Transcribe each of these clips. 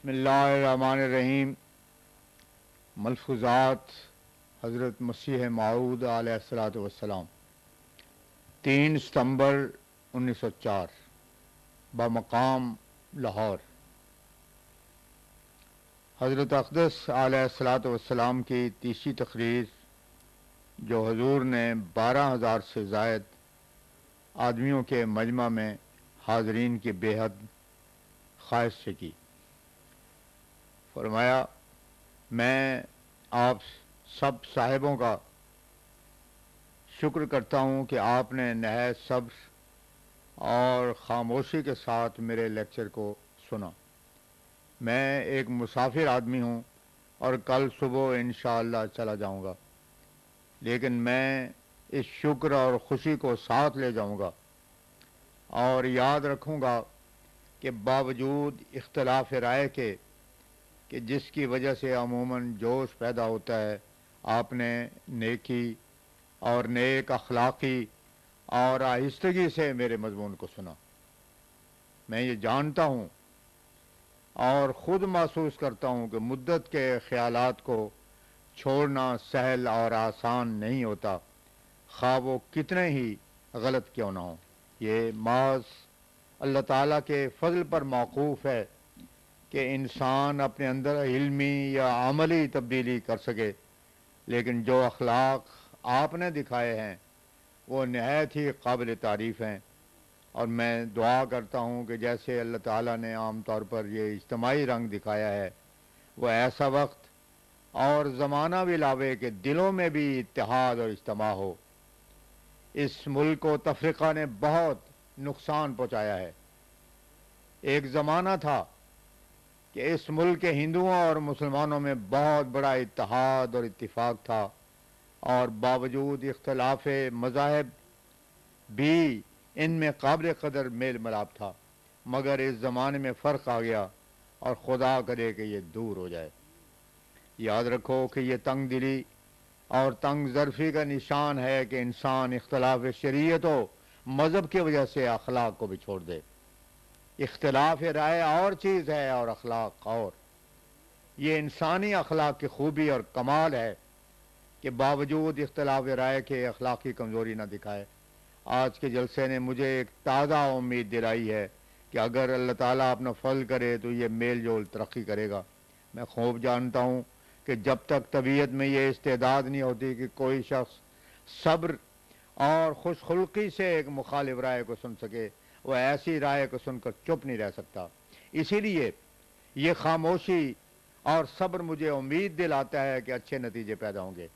بسم اللہ الرحمن الرحیم۔ ملفوظات حضرت مسیح موعود علیہ الصلوۃ والسلام 3 ستمبر 1904 بمقام لاہور۔ حضرت اقدس علیہ الصلوۃ والسلام کی تیسری تقریر جو حضور نے 12,000 سے زائد آدمیوں کے مجمع میں حاضرین کی بے حد خواہش سے کی، فرمایا میں آپ سب صاحبوں کا شکر کرتا ہوں کہ آپ نے نہایت صبر اور خاموشی کے ساتھ میرے لیکچر کو سنا۔ میں ایک مسافر آدمی ہوں اور کل صبح انشاءاللہ چلا جاؤں گا، لیکن میں اس شکر اور خوشی کو ساتھ لے جاؤں گا اور یاد رکھوں گا کہ باوجود اختلاف رائے کے کہ جس کی وجہ سے عموماً جوش پیدا ہوتا ہے، آپ نے نیکی اور نیک اخلاقی اور آہستگی سے میرے مضمون کو سنا۔ میں یہ جانتا ہوں اور خود محسوس کرتا ہوں کہ مدت کے خیالات کو چھوڑنا سہل اور آسان نہیں ہوتا، خواہ وہ کتنے ہی غلط کیوں نہ ہوں۔ یہ محض اللہ تعالیٰ کے فضل پر موقوف ہے کہ انسان اپنے اندر علمی یا عملی تبدیلی کر سکے، لیکن جو اخلاق آپ نے دکھائے ہیں وہ نہایت ہی قابل تعریف ہیں، اور میں دعا کرتا ہوں کہ جیسے اللہ تعالیٰ نے عام طور پر یہ اجتماعی رنگ دکھایا ہے، وہ ایسا وقت اور زمانہ بھی لاوے کہ دلوں میں بھی اتحاد اور اجتماع ہو۔ اس ملک کو تفرقہ نے بہت نقصان پہنچایا ہے۔ ایک زمانہ تھا کہ اس ملک کے ہندوؤں اور مسلمانوں میں بہت بڑا اتحاد اور اتفاق تھا، اور باوجود اختلاف مذاہب بھی ان میں قابل قدر میل ملاپ تھا، مگر اس زمانے میں فرق آ گیا اور خدا کرے کہ یہ دور ہو جائے۔ یاد رکھو کہ یہ تنگ دلی اور تنگ ظرفی کا نشان ہے کہ انسان اختلاف شریعت و مذہب کی وجہ سے اخلاق کو بھی چھوڑ دے۔ اختلاف رائے اور چیز ہے اور اخلاق اور۔ یہ انسانی اخلاق کی خوبی اور کمال ہے کہ باوجود اختلاف رائے کے اخلاقی کمزوری نہ دکھائے۔ آج کے جلسے نے مجھے ایک تازہ امید دلائی ہے کہ اگر اللہ تعالیٰ اپنا فضل کرے تو یہ میل جول ترقی کرے گا۔ میں خوب جانتا ہوں کہ جب تک طبیعت میں یہ استعداد نہیں ہوتی کہ کوئی شخص صبر اور خوش خلقی سے ایک مخالف رائے کو سن سکے، وہ ایسی رائے کو سن کر چپ نہیں رہ سکتا۔ اسی لیے یہ خاموشی اور صبر مجھے امید دلاتا ہے کہ اچھے نتیجے پیدا ہوں گے۔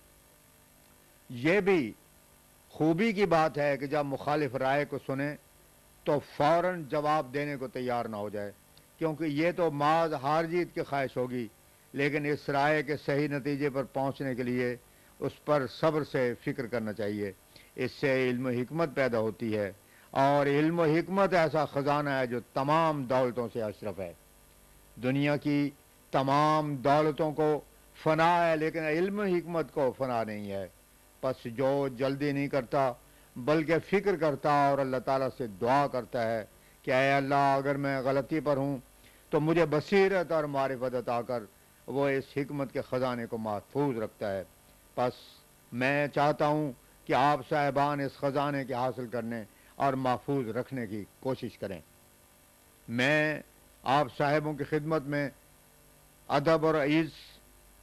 یہ بھی خوبی کی بات ہے کہ جب مخالف رائے کو سنیں تو فوراً جواب دینے کو تیار نہ ہو جائے، کیونکہ یہ تو محض ہار جیت کی خواہش ہوگی، لیکن اس رائے کے صحیح نتیجے پر پہنچنے کے لیے اس پر صبر سے فکر کرنا چاہیے۔ اس سے علم و حکمت پیدا ہوتی ہے، اور علم و حکمت ایسا خزانہ ہے جو تمام دولتوں سے اشرف ہے۔ دنیا کی تمام دولتوں کو فنا ہے، لیکن علم و حکمت کو فنا نہیں ہے۔ پس جو جلدی نہیں کرتا بلکہ فکر کرتا اور اللہ تعالیٰ سے دعا کرتا ہے کہ اے اللہ، اگر میں غلطی پر ہوں تو مجھے بصیرت اور معرفت عطا کر، وہ اس حکمت کے خزانے کو محفوظ رکھتا ہے۔ پس میں چاہتا ہوں کہ آپ صاحبان اس خزانے کے حاصل کرنے اور محفوظ رکھنے کی کوشش کریں۔ میں آپ صاحبوں کی خدمت میں ادب اور عز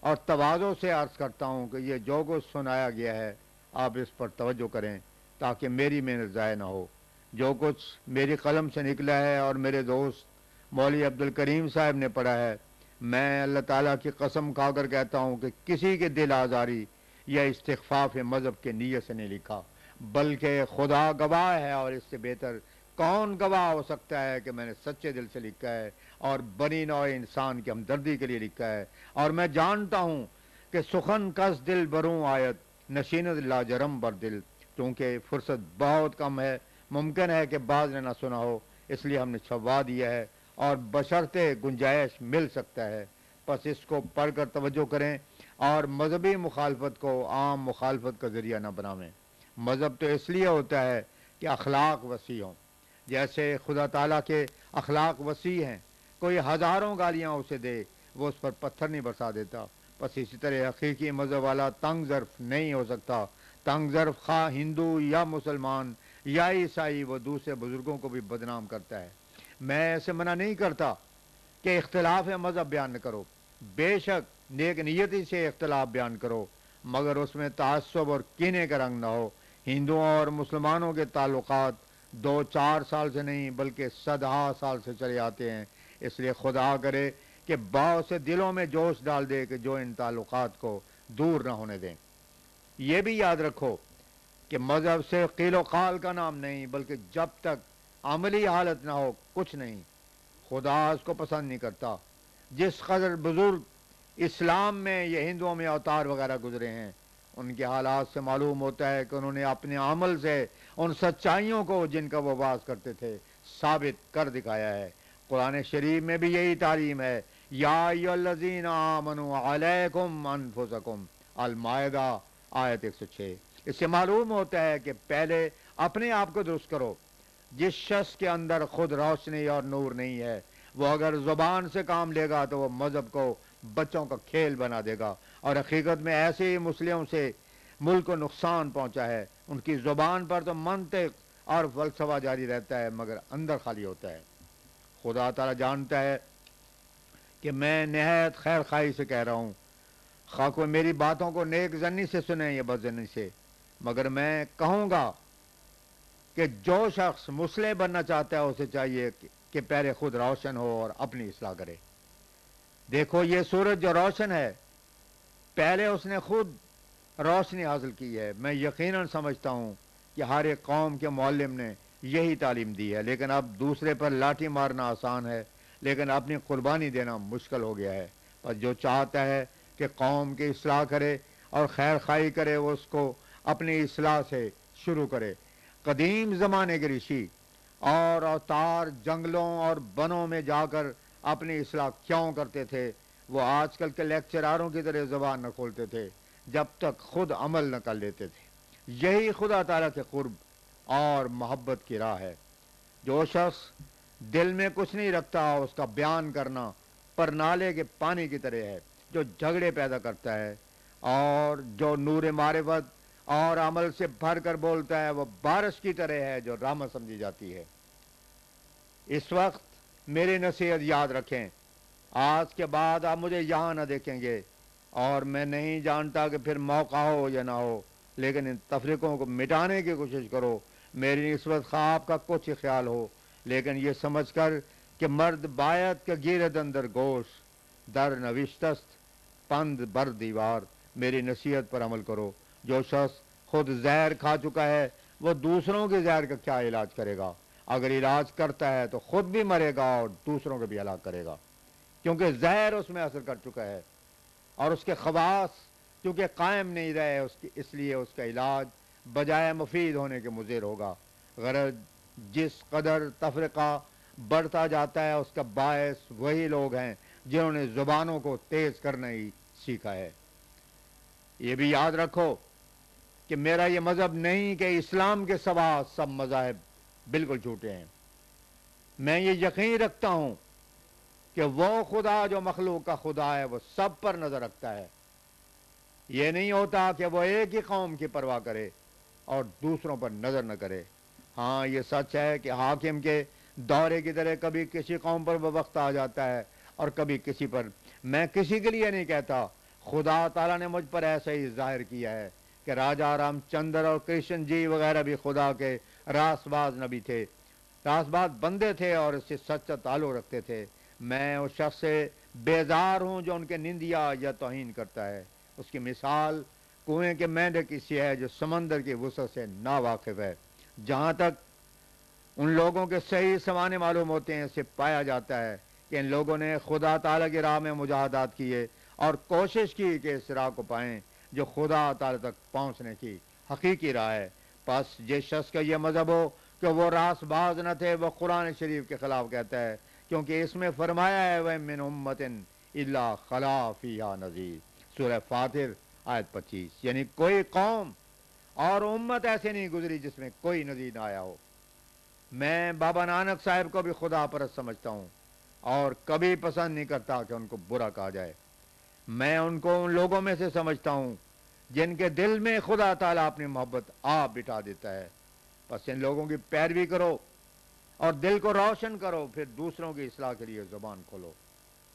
اور تواضع سے عرض کرتا ہوں کہ یہ جو کچھ سنایا گیا ہے آپ اس پر توجہ کریں تاکہ میری محنت ضائع نہ ہو۔ جو کچھ میری قلم سے نکلا ہے اور میرے دوست مولوی عبدالکریم صاحب نے پڑھا ہے، میں اللہ تعالیٰ کی قسم کھا کر کہتا ہوں کہ کسی کے دل آزاری یا استخفاف مذہب کے نیت سے نہیں لکھا، بلکہ خدا گواہ ہے، اور اس سے بہتر کون گواہ ہو سکتا ہے کہ میں نے سچے دل سے لکھا ہے اور بنی نوع انسان کی ہمدردی کے لیے لکھا ہے۔ اور میں جانتا ہوں کہ سخن کس دل بروں آیت نشیند لاجرم بر دل، کیونکہ فرصت بہت کم ہے، ممکن ہے کہ بعض نے نہ سنا ہو، اس لیے ہم نے چھپوا دیا ہے اور بشرطِ گنجائش مل سکتا ہے۔ پس اس کو پڑھ کر توجہ کریں اور مذہبی مخالفت کو عام مخالفت کا ذریعہ نہ بنائیں۔ مذہب تو اس لیے ہوتا ہے کہ اخلاق وسیع ہوں۔ جیسے خدا تعالیٰ کے اخلاق وسیع ہیں، کوئی ہزاروں گالیاں اسے دے وہ اس پر پتھر نہیں برسا دیتا۔ بس اسی طرح حقیقی مذہب والا تنگ ظرف نہیں ہو سکتا۔ تنگ ظرف خواہ ہندو یا مسلمان یا عیسائی وہ دوسرے بزرگوں کو بھی بدنام کرتا ہے۔ میں ایسے منع نہیں کرتا کہ اختلاف مذہب بیان نہ کرو، بے شک نیک نیتی سے اختلاف بیان کرو، مگر اس میں تعصب اور کینے کا رنگ نہ ہو۔ ہندوؤں اور مسلمانوں کے تعلقات 2-4 سال سے نہیں بلکہ صدہا سال سے چلے آتے ہیں، اس لیے خدا کرے کہ باؤ سے دلوں میں جوش ڈال دے کہ جو ان تعلقات کو دور نہ ہونے دیں۔ یہ بھی یاد رکھو کہ مذہب صرف قیل و قال کا نام نہیں بلکہ جب تک عملی حالت نہ ہو کچھ نہیں۔ خدا اس کو پسند نہیں کرتا۔ جس قدر بزرگ اسلام میں یا ہندوؤں میں اوتار وغیرہ گزرے ہیں ان کے حالات سے معلوم ہوتا ہے کہ انہوں نے اپنے عمل سے ان سچائیوں کو جن کا وہ باز کرتے تھے ثابت کر دکھایا ہے۔ قرآن شریف میں بھی یہی تعلیم ہے، یا ایھا الذین آمنوا علیکم انفسکم، المائدہ آیت 106۔ اس سے معلوم ہوتا ہے کہ پہلے اپنے آپ کو درست کرو۔ جس شخص کے اندر خود روشنی اور نور نہیں ہے وہ اگر زبان سے کام لے گا تو وہ مذہب کو بچوں کا کھیل بنا دے گا، اور حقیقت میں ایسے ہی مسلموں سے ملک کو نقصان پہنچا ہے۔ ان کی زبان پر تو منطق اور فلسفہ جاری رہتا ہے مگر اندر خالی ہوتا ہے۔ خدا تعالیٰ جانتا ہے کہ میں نہایت خیر خواہی سے کہہ رہا ہوں، خواہ کوئی میری باتوں کو نیک ظنی سے سنے یا بد ظنی سے، مگر میں کہوں گا کہ جو شخص مصلح بننا چاہتا ہے اسے چاہیے کہ پہلے خود روشن ہو اور اپنی اصلاح کرے۔ دیکھو یہ سورج جو روشن ہے پہلے اس نے خود روشنی حاصل کی ہے۔ میں یقیناً سمجھتا ہوں کہ ہر ایک قوم کے معلم نے یہی تعلیم دی ہے، لیکن اب دوسرے پر لاٹھی مارنا آسان ہے لیکن اپنی قربانی دینا مشکل ہو گیا ہے۔ پر جو چاہتا ہے کہ قوم کی اصلاح کرے اور خیر خواہی کرے وہ اس کو اپنی اصلاح سے شروع کرے۔ قدیم زمانے کے رشی اور اوتار جنگلوں اور بنوں میں جا کر اپنی اصلاح کیوں کرتے تھے؟ وہ آج کل کے لیکچراروں کی طرح زبان نہ کھولتے تھے جب تک خود عمل نہ کر لیتے تھے۔ یہی خدا تعالیٰ کے قرب اور محبت کی راہ ہے۔ جو شخص دل میں کچھ نہیں رکھتا اس کا بیان کرنا پر نالے کے پانی کی طرح ہے جو جھگڑے پیدا کرتا ہے، اور جو نور معرفت اور عمل سے بھر کر بولتا ہے وہ بارش کی طرح ہے جو رحمت سمجھی جاتی ہے۔ اس وقت میری نصیحت یاد رکھیں، آج کے بعد آپ مجھے یہاں نہ دیکھیں گے، اور میں نہیں جانتا کہ پھر موقع ہو یا نہ ہو، لیکن ان تفریقوں کو مٹانے کی کوشش کرو۔ میری نسبت خواب کا کچھ ہی خیال ہو لیکن یہ سمجھ کر کہ مرد باید کے گیرد اندر گوشت در نوشتست پند بر دیوار، میری نصیحت پر عمل کرو۔ جو شخص خود زہر کھا چکا ہے وہ دوسروں کے زہر کا کیا علاج کرے گا؟ اگر علاج کرتا ہے تو خود بھی مرے گا اور دوسروں کو بھی ہلاک کرے گا، کیونکہ زہر اس میں اثر کر چکا ہے اور اس کے خواص کیونکہ قائم نہیں رہے اس لیے اس کا علاج بجائے مفید ہونے کے مضر ہوگا۔ غرض جس قدر تفرقہ بڑھتا جاتا ہے اس کا باعث وہی لوگ ہیں جنہوں نے زبانوں کو تیز کرنا ہی سیکھا ہے۔ یہ بھی یاد رکھو کہ میرا یہ مذہب نہیں کہ اسلام کے سوا سب مذاہب بالکل جھوٹے ہیں۔ میں یہ یقین رکھتا ہوں کہ وہ خدا جو مخلوق کا خدا ہے وہ سب پر نظر رکھتا ہے۔ یہ نہیں ہوتا کہ وہ ایک ہی قوم کی پرواہ کرے اور دوسروں پر نظر نہ کرے۔ ہاں یہ سچ ہے کہ حاکم کے دورے کی طرح کبھی کسی قوم پر وہ وقت آ جاتا ہے اور کبھی کسی پر۔ میں کسی کے لیے نہیں کہتا، خدا تعالیٰ نے مجھ پر ایسا ہی ظاہر کیا ہے کہ راجا رام چندر اور کرشن جی وغیرہ بھی خدا کے راست باز نبی تھے، راست باز بندے تھے اور اس سے سچا تعلق رکھتے تھے۔ میں اس شخص سے بیزار ہوں جو ان کے نندیا یا توہین کرتا ہے۔ اس کی مثال کنویں کے مینڈک کی سی ہے جو سمندر کی وسعت سے ناواقف ہے۔ جہاں تک ان لوگوں کے صحیح سمانے معلوم ہوتے ہیں اس سے پایا جاتا ہے کہ ان لوگوں نے خدا تعالیٰ کی راہ میں مجاہدات کیے اور کوشش کی کہ اس راہ کو پائیں جو خدا تعالیٰ تک پہنچنے کی حقیقی راہ ہے۔ پس جس شخص کا یہ مذہب ہو کہ وہ راست باز نہ تھے وہ قرآن شریف کے خلاف کہتا ہے، کیونکہ اس میں فرمایا ہے وَمِنْ أُمَّةٍ إِلَّا خَلَا فِيهَا نَذِيرٌ، سورہ فاطر آیت 25۔ یعنی کوئی قوم اور امت ایسے نہیں گزری جس میں کوئی نذیر نہ آیا ہو۔ میں بابا نانک صاحب کو بھی خدا پرست سمجھتا ہوں، اور کبھی پسند نہیں کرتا کہ ان کو برا کہا جائے۔ میں ان کو ان لوگوں میں سے سمجھتا ہوں جن کے دل میں خدا تعالیٰ اپنی محبت آپ بٹھا دیتا ہے۔ بس ان لوگوں کی پیروی کرو اور دل کو روشن کرو، پھر دوسروں کی اصلاح کے لیے زبان کھولو۔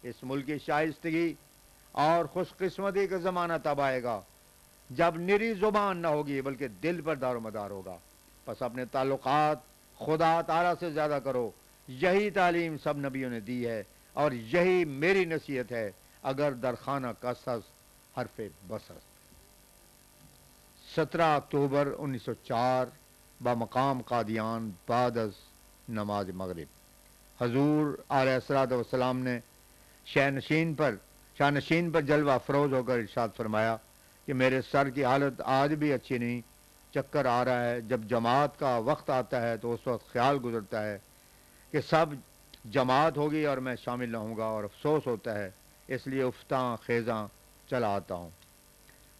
اس ملک کی شائستگی اور خوش قسمتی کا زمانہ تب آئے گا جب نری زبان نہ ہوگی بلکہ دل پر دار و مدار ہوگا۔ بس اپنے تعلقات خدا تعالیٰ سے زیادہ کرو، یہی تعلیم سب نبیوں نے دی ہے اور یہی میری نصیحت ہے اگر درخانہ قصص حرف بصر۔ 17 اکتوبر 1904 بمقام قادیان بعد از نماز مغرب۔ حضور علیہ الصلوۃ والسلام نے شاہنشین پر جلوہ افروز ہو کر ارشاد فرمایا کہ میرے سر کی حالت آج بھی اچھی نہیں، چکر آ رہا ہے۔ جب جماعت کا وقت آتا ہے تو اس وقت خیال گزرتا ہے کہ سب جماعت ہوگی اور میں شامل نہ ہوں گا، اور افسوس ہوتا ہے، اس لیے افتاں خیزاں چلا آتا ہوں۔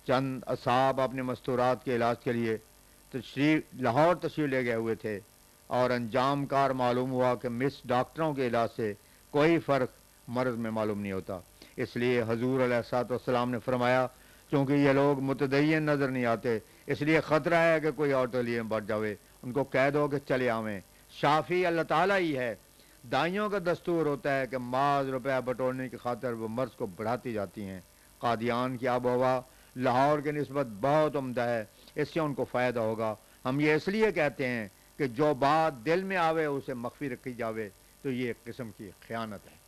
چند اصحاب اپنے مستورات کے علاج کے لیے لاہور تشریف لے گئے ہوئے تھے، اور انجام کار معلوم ہوا کہ مس ڈاکٹروں کے علاج سے کوئی فرق مرض میں معلوم نہیں ہوتا۔ اس لیے حضور علیہ الصلوۃ والسلام نے فرمایا چونکہ یہ لوگ متدین نظر نہیں آتے، اس لیے خطرہ ہے کہ کوئی اور تکلیف بڑھ جاوے، ان کو کہہ دو کہ چلے آویں۔ شافی اللہ تعالیٰ ہی ہے۔ دائیوں کا دستور ہوتا ہے کہ ماز روپیہ بٹورنے کی خاطر وہ مرض کو بڑھاتی جاتی ہیں۔ قادیان کی آب و ہوا لاہور کے نسبت بہت عمدہ ہے، اس سے ان کو فائدہ ہوگا۔ ہم یہ اس لیے کہتے ہیں کہ جو بات دل میں آوے اسے مخفی رکھی جاوے تو یہ ایک قسم کی خیانت ہے۔